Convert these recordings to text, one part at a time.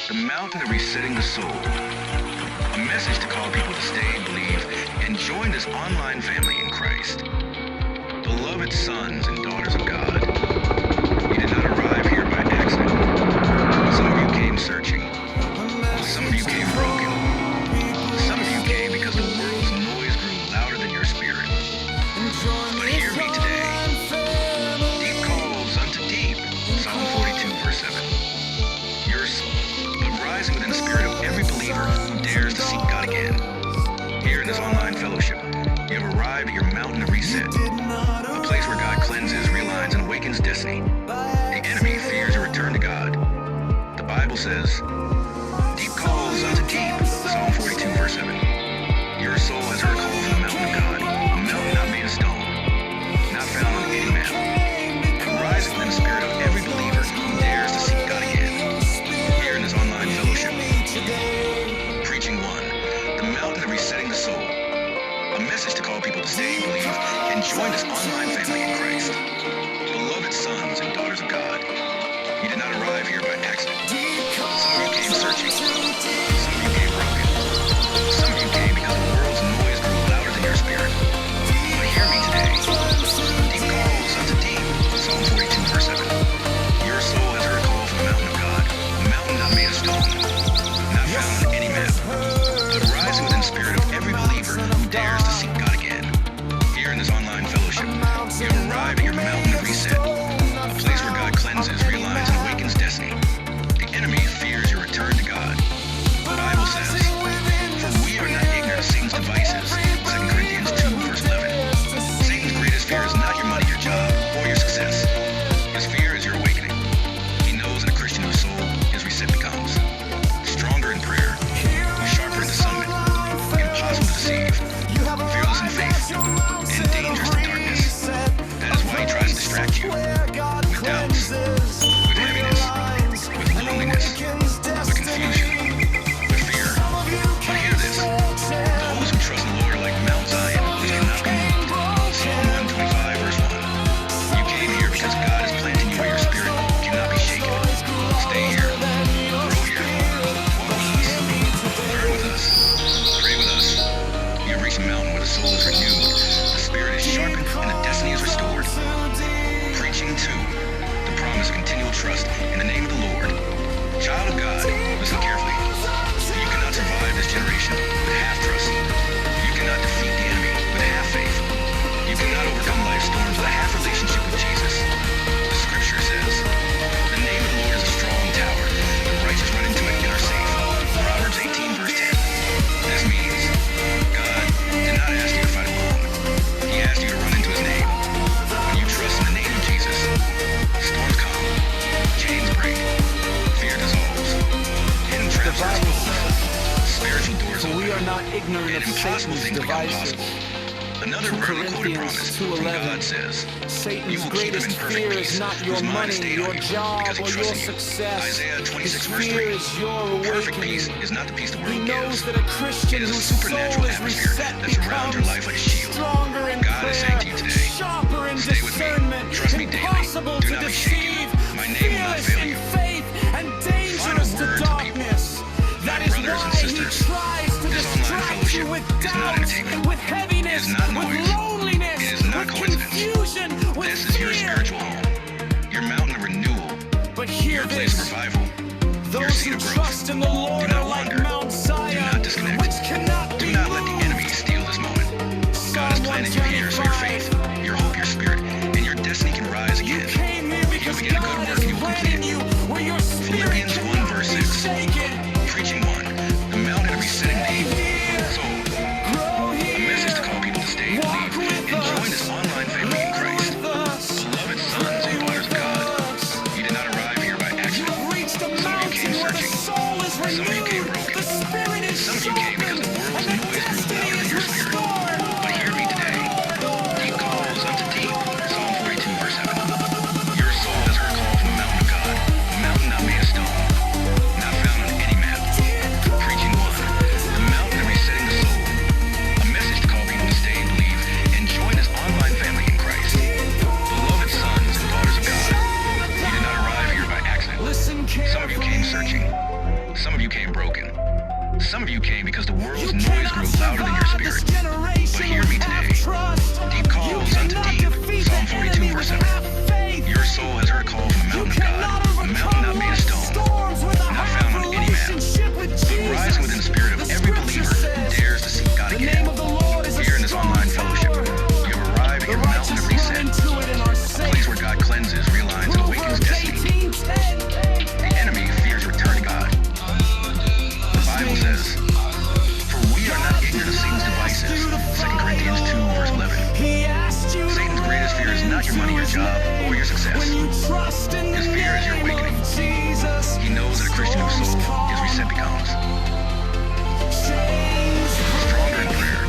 The mountain of resetting the soul. A message to call people to stay, believe, and join this online family in Christ. Beloved sons and daughters of God, you did not arrive here by accident. Some of you came searching. Some of you came broken. Some of you came because the world's noise grew louder than your spirit. But hear me today. Deep calls unto deep. Psalm 42, verse 7. Your soul, but rising within the spirit of every believer who dares to seek God again. Here in this online fellowship, you have arrived at your mountain of reset. A place where God cleanses, realigns, and awakens destiny. The enemy fears your return to God. The Bible says, deep calls unto deep. Psalm 42, verse 7. Your soul has heard a call from the mountain of God, a mountain not made of stone, not found on any map. Rising within the spirit of every believer who dares to seek God again. Here in this online fellowship. Preaching 1, the mountain of resetting the soul. A message to call people to stay, believe, and join this online family in Christ. Beloved sons and daughters of God, you did not arrive here by accident. Some of you came searching. Some of you came broken. Some of you came because the world's noise grew louder than your spirit. But hear me today. Deep calls unto deep. Psalm 42, verse 7. Your soul has heard a call from the mountain of God, a mountain not made of stone, not found on any map, but rising within the spirit of every believer who dares to seek God again. Here in this online fellowship, you have arrived at your mountain of reset, a place where God cleanses, realigns, and awakens destiny. The enemy fears your return to God. The Bible says, for we are not ignorant of Satan's devices. 2 Corinthians 2, verse 11. Satan's greatest fear is not your money, your job, or your success. His fear is your awakening. He knows that a Christian whose soul his reset becomes stronger in prayer, sharper in discernment, impossible to deceive, fearless in faith, and dangerous to darkness. That is why he tries to distract you with doubts, with heaviness, with loneliness, with confusion, with fear. But hear this, those who trust in the Lord are like Mount Zion, which cannot be moved. Psalm 125, verse 1. You came here because God is planting you where your spirit cannot be shaken. Stay here, grow here, walk with us, learn with us, pray with us. You have reached a mountain where the soul is renewed, the spirit is sharpened, and the destiny is restored. Preaching 2, the promise of continual trust in the name of the Lord. Child of God, listen carefully. You cannot survive this generation with half trust. You cannot defeat the enemy with half faith. You cannot overcome life's storms with a half relationship with Jesus. The scripture says, the name of the Lord is a strong tower. The righteous run into it and are safe. Proverbs 18, verse 10. This means God did not ask you to fight alone. He asked you to run into his name. When you trust in the name of Jesus, storms calm, chains break, fear dissolves, hidden traps are exposed, spiritual doors open, We are not ignorant and of impossible Satan's things become devices. possible. Another 2 rarely quoted promise Corinthians from 2:11. God says, you Satan's will keep him greatest in perfect fear peace, is not your whose mind money, is stayed your on you, job, because he or trusts your in you. success. Isaiah 26, His verse fear 3. is your Perfect peace awakening. is not the peace the He world knows gives. that a Christian It is a whose soul supernatural is atmosphere reset that surrounds your becomes life like a shield. stronger in God is saying to you prayer, today, sharper in stay with me. discernment, Trust me daily. impossible Do to not be shaken. deceive, My name will not fearless fail in you. faith, and dangerous to word to people. darkness. That My is brothers and why he sisters, tries to this online distract fellowship you with is not doubt, entertainment. with heaviness, It is not with noise. loneliness, It is not with coincidence. confusion, with This is your fear. spiritual home, your mountain of renewal, But hear your place of this, revival, your those seat who of growth. trust in the Lord Do not are like wander. Mount Do Zion, not disconnect. which cannot Do be not let the moved. enemy steal this moment. God has Psalm planted you here so your 125. faith, your hope, your spirit, and your destiny can rise You again. came here because begin a good God work is and you will complete planting it. you where your spirit Philippians 1, cannot verse be 6. shaken. Preaching 1, the mountain of resetting the soul. Grow A here. message to call people to stay, Walk believe, with and join us. this online family in Learn Christ. with us. Beloved sons Pray and daughters of with God, us. you did not arrive here by You accident. have reached a Some of you mountain came where the searching. soul is Some of you came renewed, broken. the spirit is Some of you came because sharpened, the world's and the noise grew destiny louder than is your spirit. restored. But hear me today. Deep calls unto deep. Psalm 42, verse 7. Your soul has heard a call from the mountain of God, a mountain not made of stone, not found on any map. Preaching 1, the mountain of resetting the soul. A message to call people to stay, believe, and join this online family in Christ. Beloved sons and daughters of God, you did not arrive here by accident. Listen Some of you came carefully. searching. Some of you came broken. Some of you came because the world's You noise cannot grew louder than your survive this spirit. generation But hear me without today. trust. Deep calls You unto cannot deep. defeat Psalm the 42, enemy verse without 7. faith. Your soul has heard a call from the You mountain of cannot God, a mountain not overcome made of life's stone, storms without not a found on any man, relationship with but Jesus. rising within the spirit of The every scripture believer who says, dares to seek God the again. name of the Lord is a Here in this strong online fellowship, tower. you have arrived at The your mountain righteous of run reset, into it and are a safe. place where God cleanses, realigns, and awakens Proverbs destiny. 18:10. The enemy fears your return to God. The Bible says, "For we are not ignorant of Satan's devices." 2 Corinthians 2, verse 11. Satan's greatest fear is not your money, your job, or your success. His fear is your awakening. He knows that a Christian whose soul is reset becomes stronger in prayer,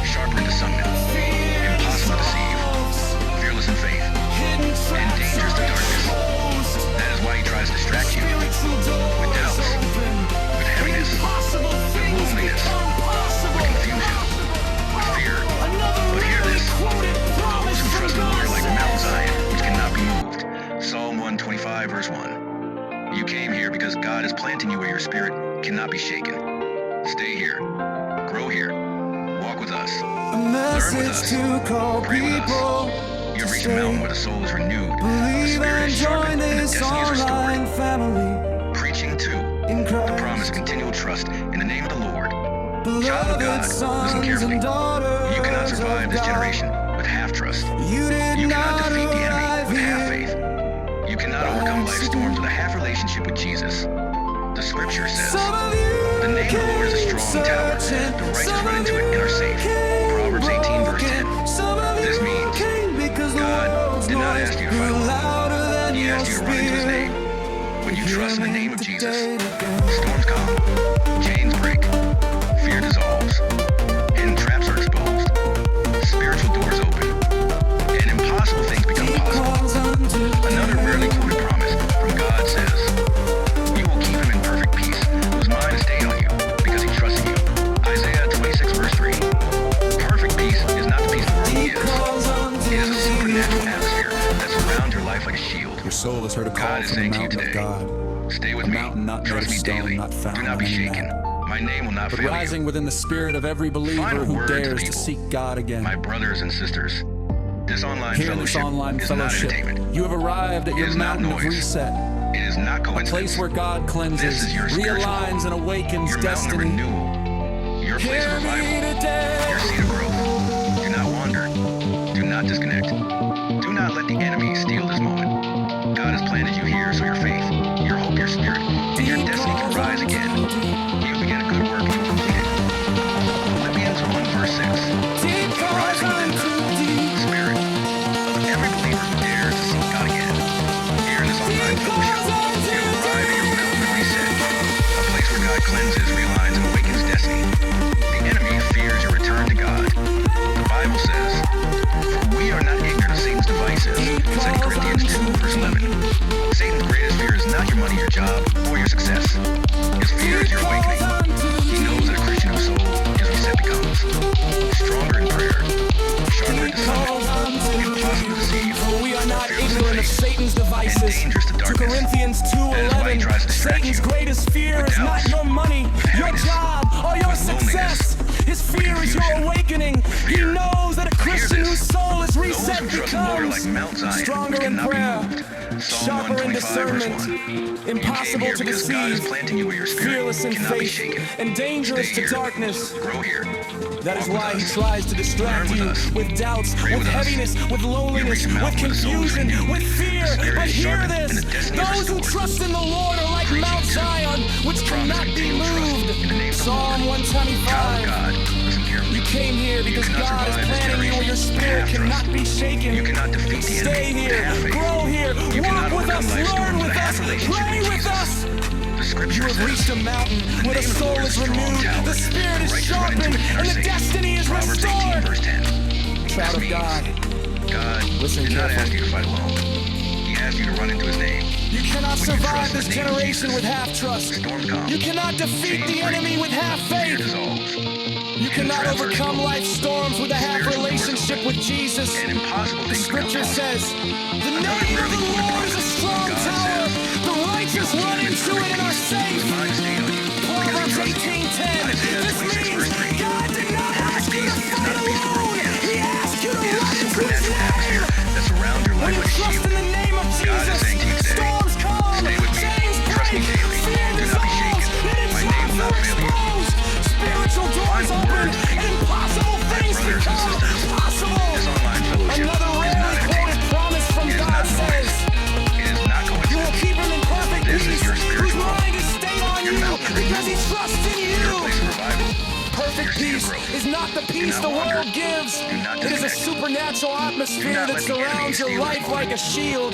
sharper in discernment, impossible to deceive, fearless in faith, and dangerous to darkness. That is why he tries to distract you with doubts, with heaviness, with loneliness, with confusion, with fear. But hear this, those who trust the Lord are like Mount Zion, which cannot be moved. Psalm 125, verse 1. You came here because God is planting you where your spirit cannot be shaken. Stay here, grow here, walk with us, A learn with message us, to call pray with people us. You have to reached a mountain where the soul is renewed, the believe spirit and is join sharpened, and the this destiny is online restored. family Preaching to in the promise Christ. of continual trust in the name of the Lord. Child of Beloved God, listen sons carefully. and daughters You cannot survive of this God. generation with half trust. You did You cannot not defeat the enemy arrive with half here faith. You cannot overcome life's storms with a half relationship with Jesus. The scripture says, Some of you "The name of the Lord is a came strong tower. searching. The righteous Some run of into it you and are safe." came Proverbs 18, verse 10. broken. Some of This you means came because the God world's did not noise ask you to grew fight alone. louder than He your asked you to run into his spirit. name. When you Hear trust in the me name of Jesus, today today. storms calm, chains break, fear dissolves, hidden traps are exposed, spiritual doors open, and impossible things become He possible. calls unto Another rarely quoted promise from God says, "You will keep him in perfect peace, whose mind is stayed on you, because he trusts in you." Isaiah 26, verse 3. Perfect peace is not the peace the world He gives. calls unto It is a thee. supernatural atmosphere that surrounds your life like a shield. Your soul has heard a call God is from the saying to you mountain of today, God, stay with a me, mountain not made trust of me stone, daily, not found do not be on any shaken. man, My name will not but fail rising you. within the spirit of every believer Final who word to the dares to people. seek God again. My brothers and sisters, this online Here in this fellowship online is not fellowship, entertainment. you have arrived at It your is not mountain of noise. reset, It is not a coincidence. place where God This cleanses, is your spiritual realigns, and home, awakens your mountain of destiny. renewal, your place of Hear me revival, today. your seat of growth. Do not wander. Do not disconnect. Do not let the enemy steal this moment. God has planted you here so your faith, your hope, your spirit, and your destiny can rise again. He will begin a good work and he will complete it. Philippians 1, verse 6. He calls Rising within unto the thee. spirit of every believer who dares to seek God again. Here in this online fellowship, you arrive at your mountain of reset, a place where God cleanses, realigns, and awakens destiny. The enemy fears your return to God. The Bible says, "For we are not ignorant of Satan's devices." 2 Corinthians 2, verse 11. Satan's greatest fear is not your money, your job, or your success. His fear is your awakening. He knows that a Christian whose soul is reset becomes stronger in prayer, sharper in discernment, impossible to deceive, For we are not fearless in ignorant of faith, Satan's devices. and dangerous to 2 darkness. Corinthians That is why he 2:11. tries to distract Satan's you greatest fear with is not doubts, your money, with your heaviness, job, or your with success. His fear is your confusion, awakening. He fear. knows that a But hear Christian this, whose soul is those reset who trust the Lord are like becomes Mount Zion, stronger which in cannot be prayer, moved. Psalm sharper in 125, verse discernment, 1. impossible You to came here because God is deceive, planting you where your spirit fearless in cannot be faith, shaken. and dangerous Stay to here. darkness. Grow here. That is Walk why with he us. tries to distract Learn with you us. with doubts, Pray with with us. heaviness, with loneliness, reach a with mountain where the soul is confusion, renewed, with fear. the spirit But is hear sharpened, this, and the destiny is those who restored. trust in the Lord are like Preaching Mount to Zion, which the promise cannot of be continual trust moved. in the name of the Psalm Lord. Child of 125. God, listen carefully. You came here because cannot God is survive this planting you where your generation with spirit half cannot trust. be shaken. You cannot defeat the Stay enemy with here, half faith. grow here, You walk cannot with us, overcome life's learn storms with with a us, half relationship pray with with Jesus. us. The You scripture have says, reached a mountain "The where the name of the soul Lord is is a strong renewed, tower. the spirit The is righteous run into sharpened, it and are and the safe." destiny is Proverbs 18, restored. verse 10. Child This of God, means God listen did not carefully. ask you to fight alone. He asked you to run into his name. You cannot When you survive trust this the name of generation Jesus, with half trust. storms come, You cannot defeat chains the break, enemy with half fear faith. dissolves, You cannot traps are overcome exposed, life's storms with a half spiritual doors relationship open, with Jesus. and impossible The things become scripture possible. says, the Another name of rarely the quoted Lord is a promise strong from God tower. says, The righteous "You will run keep him in into perfect it and are peace, safe. whose mind is stayed brothers and sisters, this online fellowship Another is not rarely quoted entertainment. promise from It is God not says, noise. It is not you will coincidence. keep him in perfect This is peace, your whose spiritual mind is stayed on Your you, mountain of because he renewal. trusts in Your you. place of revival. Perfect Your seed of peace growth. is not the peace not the wander. world gives. Do not It is a disconnect. supernatural Do atmosphere not that let the enemy surrounds your steal this life moment. like a shield.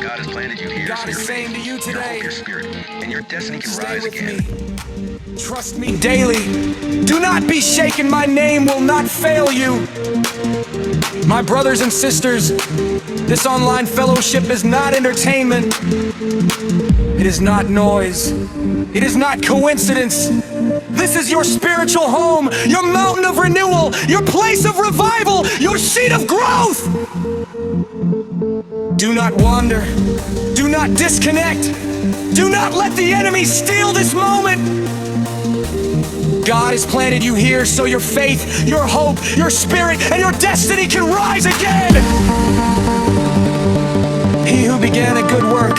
God has planted you here God so is your saying faith, to you your today, hope, your spirit, and your destiny can stay rise with again. me. Trust me daily. Do not be shaken. My name will not fail you. My brothers and sisters, this online fellowship is not entertainment. It is not noise. It is not coincidence. This is your spiritual home, your mountain of renewal, your place of revival, your seat of growth. Do not wander. Do not disconnect. Do not let the enemy steal this moment. God has planted you here so your faith, your hope, your spirit, and your destiny can rise again. He who began a good work